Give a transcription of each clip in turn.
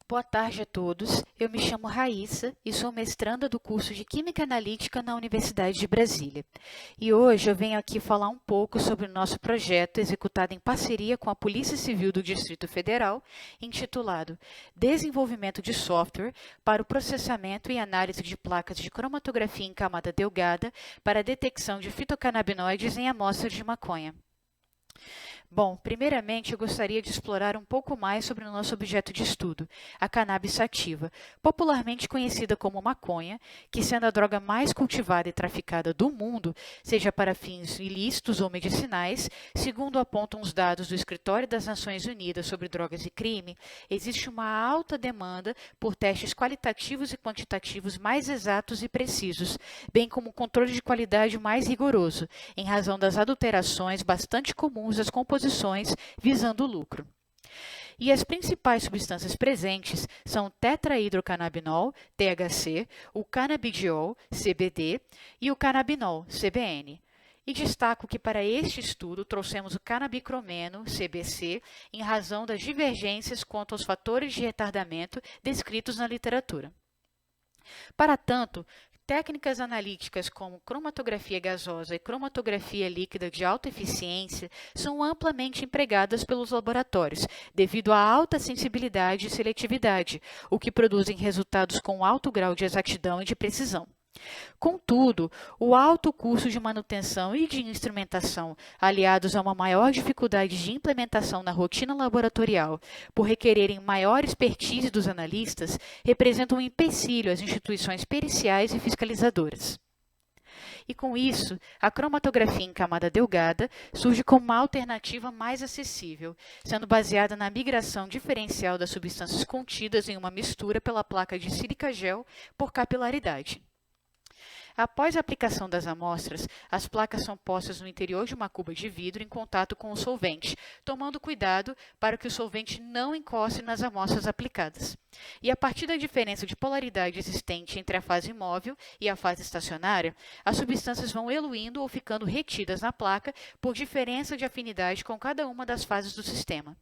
Boa tarde a todos. Eu me chamo Raíssa e sou mestranda do curso de Química Analítica na Universidade de Brasília. E hoje eu venho aqui falar um pouco sobre o nosso projeto executado em parceria com a Polícia Civil do Distrito Federal, intitulado Desenvolvimento de Software para o Processamento e Análise de Placas de Cromatografia em Camada Delgada para a Detecção de Fitocannabinoides em Amostras de Maconha. Bom, primeiramente eu gostaria de explorar um pouco mais sobre o nosso objeto de estudo, a cannabis sativa, popularmente conhecida como maconha, que sendo a droga mais cultivada e traficada do mundo, seja para fins ilícitos ou medicinais, segundo apontam os dados do Escritório das Nações Unidas sobre Drogas e Crime, existe uma alta demanda por testes qualitativos e quantitativos mais exatos e precisos, bem como um controle de qualidade mais rigoroso, em razão das adulterações bastante comuns das composições visando o lucro. E as principais substâncias presentes são o tetrahidrocannabinol, THC, o canabidiol, CBD, e o cannabinol, CBN. E destaco que para este estudo trouxemos o canabicromeno, CBC, em razão das divergências quanto aos fatores de retardamento descritos na literatura. Para tanto, técnicas analíticas como cromatografia gasosa e cromatografia líquida de alta eficiência são amplamente empregadas pelos laboratórios, devido à alta sensibilidade e seletividade, o que produzem resultados com alto grau de exatidão e de precisão. Contudo, o alto custo de manutenção e de instrumentação, aliados a uma maior dificuldade de implementação na rotina laboratorial, por requererem maior expertise dos analistas, representam um empecilho às instituições periciais e fiscalizadoras. E com isso, a cromatografia em camada delgada surge como uma alternativa mais acessível, sendo baseada na migração diferencial das substâncias contidas em uma mistura pela placa de sílica gel por capilaridade. Após a aplicação das amostras, as placas são postas no interior de uma cuba de vidro em contato com o solvente, tomando cuidado para que o solvente não encoste nas amostras aplicadas. E a partir da diferença de polaridade existente entre a fase móvel e a fase estacionária, as substâncias vão eluindo ou ficando retidas na placa por diferença de afinidade com cada uma das fases do sistema.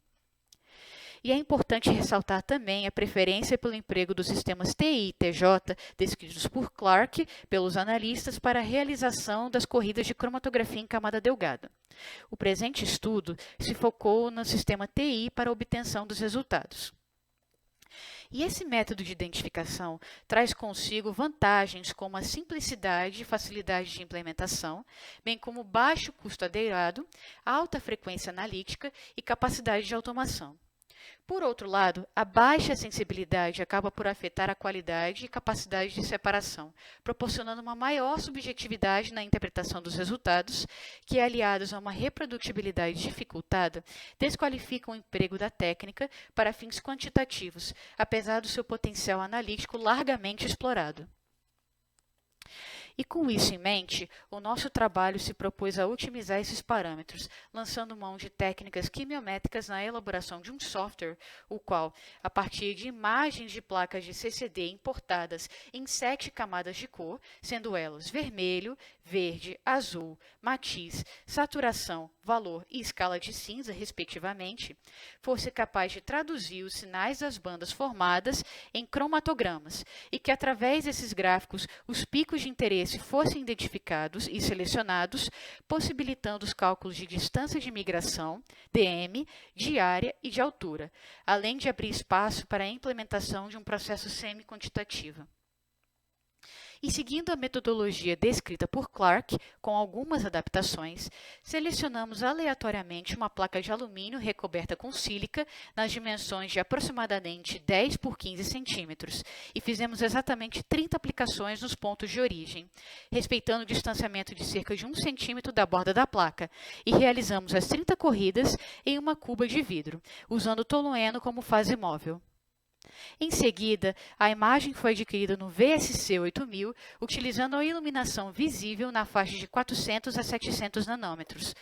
E é importante ressaltar também a preferência pelo emprego dos sistemas TI e TJ, descritos por Clark pelos analistas para a realização das corridas de cromatografia em camada delgada. O presente estudo se focou no sistema TI para a obtenção dos resultados. E esse método de identificação traz consigo vantagens como a simplicidade e facilidade de implementação, bem como baixo custo adeirado, alta frequência analítica e capacidade de automação. Por outro lado, a baixa sensibilidade acaba por afetar a qualidade e capacidade de separação, proporcionando uma maior subjetividade na interpretação dos resultados, que, aliados a uma reprodutibilidade dificultada, desqualificam o emprego da técnica para fins quantitativos, apesar do seu potencial analítico largamente explorado. E com isso em mente, o nosso trabalho se propôs a otimizar esses parâmetros, lançando mão de técnicas quimiométricas na elaboração de um software, o qual, a partir de imagens de placas de CCD importadas em 7 camadas de cor, sendo elas vermelho, verde, azul, matiz, saturação, valor e escala de cinza, respectivamente, fosse capaz de traduzir os sinais das bandas formadas em cromatogramas e que, através desses gráficos, os picos de interesse fossem identificados e selecionados, possibilitando os cálculos de distância de migração, DM, de área e de altura, além de abrir espaço para a implementação de um processo semi-quantitativo. E seguindo a metodologia descrita por Clark, com algumas adaptações, selecionamos aleatoriamente uma placa de alumínio recoberta com sílica nas dimensões de aproximadamente 10 por 15 centímetros e fizemos exatamente 30 aplicações nos pontos de origem, respeitando o distanciamento de cerca de 1 centímetro da borda da placa, e realizamos as 30 corridas em uma cuba de vidro, usando o tolueno como fase móvel. Em seguida, a imagem foi adquirida no VSC 8000, utilizando a iluminação visível na faixa de 400 a 700 nanômetros.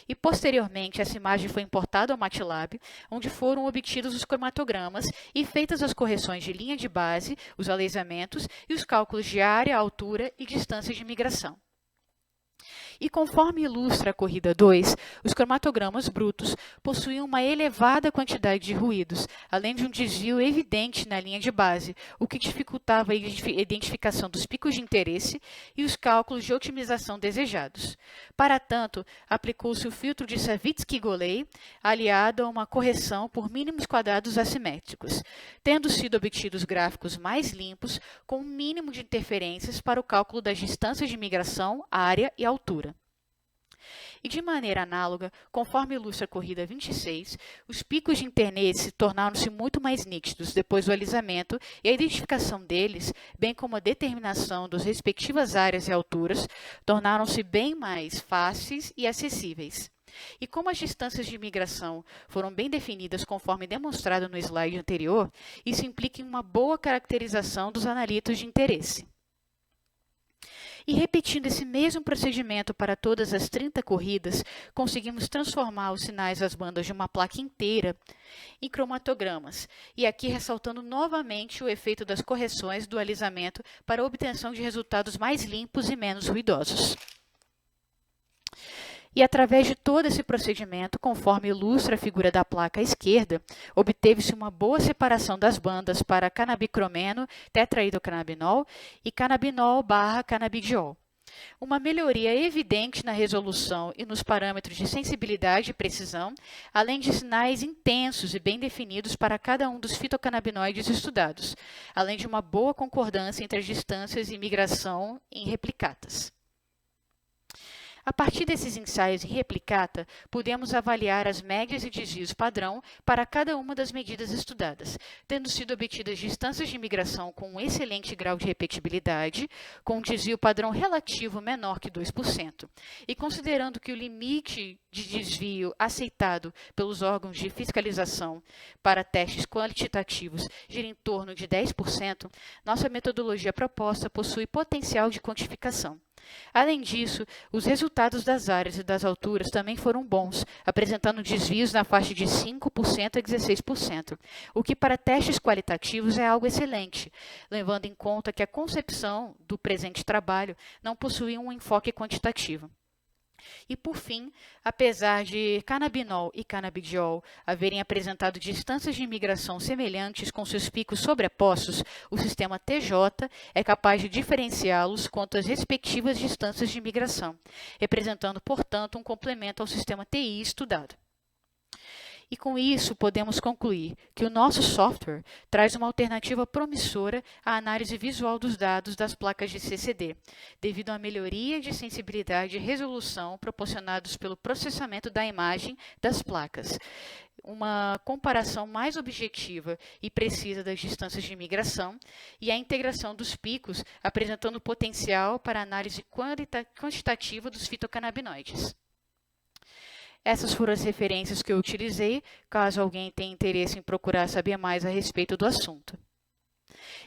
E, posteriormente, essa imagem foi importada ao MATLAB, onde foram obtidos os cromatogramas e feitas as correções de linha de base, os alisamentos e os cálculos de área, altura e distância de migração. E conforme ilustra a corrida 2, os cromatogramas brutos possuíam uma elevada quantidade de ruídos, além de um desvio evidente na linha de base, o que dificultava a identificação dos picos de interesse e os cálculos de otimização desejados. Para tanto, aplicou-se o filtro de Savitsky-Golay, aliado a uma correção por mínimos quadrados assimétricos, tendo sido obtidos gráficos mais limpos, com um mínimo de interferências para o cálculo das distâncias de migração, área e altura. E de maneira análoga, conforme ilustra a corrida 26, os picos de interesse tornaram-se muito mais nítidos depois do alisamento e a identificação deles, bem como a determinação das respectivas áreas e alturas, tornaram-se bem mais fáceis e acessíveis. E como as distâncias de migração foram bem definidas conforme demonstrado no slide anterior, isso implica em uma boa caracterização dos analitos de interesse. E repetindo esse mesmo procedimento para todas as 30 corridas, conseguimos transformar os sinais das bandas de uma placa inteira em cromatogramas. E aqui ressaltando novamente o efeito das correções do alisamento para a obtenção de resultados mais limpos e menos ruidosos. E através de todo esse procedimento, conforme ilustra a figura da placa à esquerda, obteve-se uma boa separação das bandas para canabicromeno, tetraidrocannabinol e canabinol/canabidiol. Uma melhoria evidente na resolução e nos parâmetros de sensibilidade e precisão, além de sinais intensos e bem definidos para cada um dos fitocannabinoides estudados, além de uma boa concordância entre as distâncias e migração em replicatas. A partir desses ensaios em replicata, podemos avaliar as médias e desvios padrão para cada uma das medidas estudadas, tendo sido obtidas distâncias de migração com um excelente grau de repetibilidade, com um desvio padrão relativo menor que 2%. E considerando que o limite de desvio aceitado pelos órgãos de fiscalização para testes quantitativos gira em torno de 10%, nossa metodologia proposta possui potencial de quantificação. Além disso, os resultados das áreas e das alturas também foram bons, apresentando desvios na faixa de 5% a 16%, o que para testes qualitativos é algo excelente, levando em conta que a concepção do presente trabalho não possuía um enfoque quantitativo. E, por fim, apesar de canabinol e canabidiol haverem apresentado distâncias de migração semelhantes com seus picos sobrepostos, o sistema TJ é capaz de diferenciá-los quanto às respectivas distâncias de migração, representando, portanto, um complemento ao sistema TI estudado. E com isso, podemos concluir que o nosso software traz uma alternativa promissora à análise visual dos dados das placas de CCD, devido à melhoria de sensibilidade e resolução proporcionados pelo processamento da imagem das placas, uma comparação mais objetiva e precisa das distâncias de migração e a integração dos picos, apresentando potencial para a análise quantitativa dos fitocannabinoides. Essas foram as referências que eu utilizei, caso alguém tenha interesse em procurar saber mais a respeito do assunto.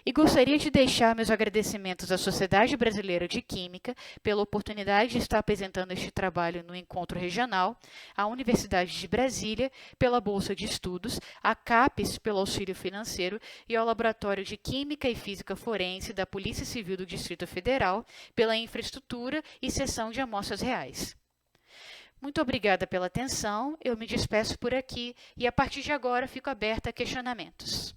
E gostaria de deixar meus agradecimentos à Sociedade Brasileira de Química pela oportunidade de estar apresentando este trabalho no encontro regional, à Universidade de Brasília pela Bolsa de Estudos, à CAPES pelo auxílio financeiro e ao Laboratório de Química e Física Forense da Polícia Civil do Distrito Federal pela infraestrutura e cessão de amostras reais. Muito obrigada pela atenção, eu me despeço por aqui e a partir de agora fico aberta a questionamentos.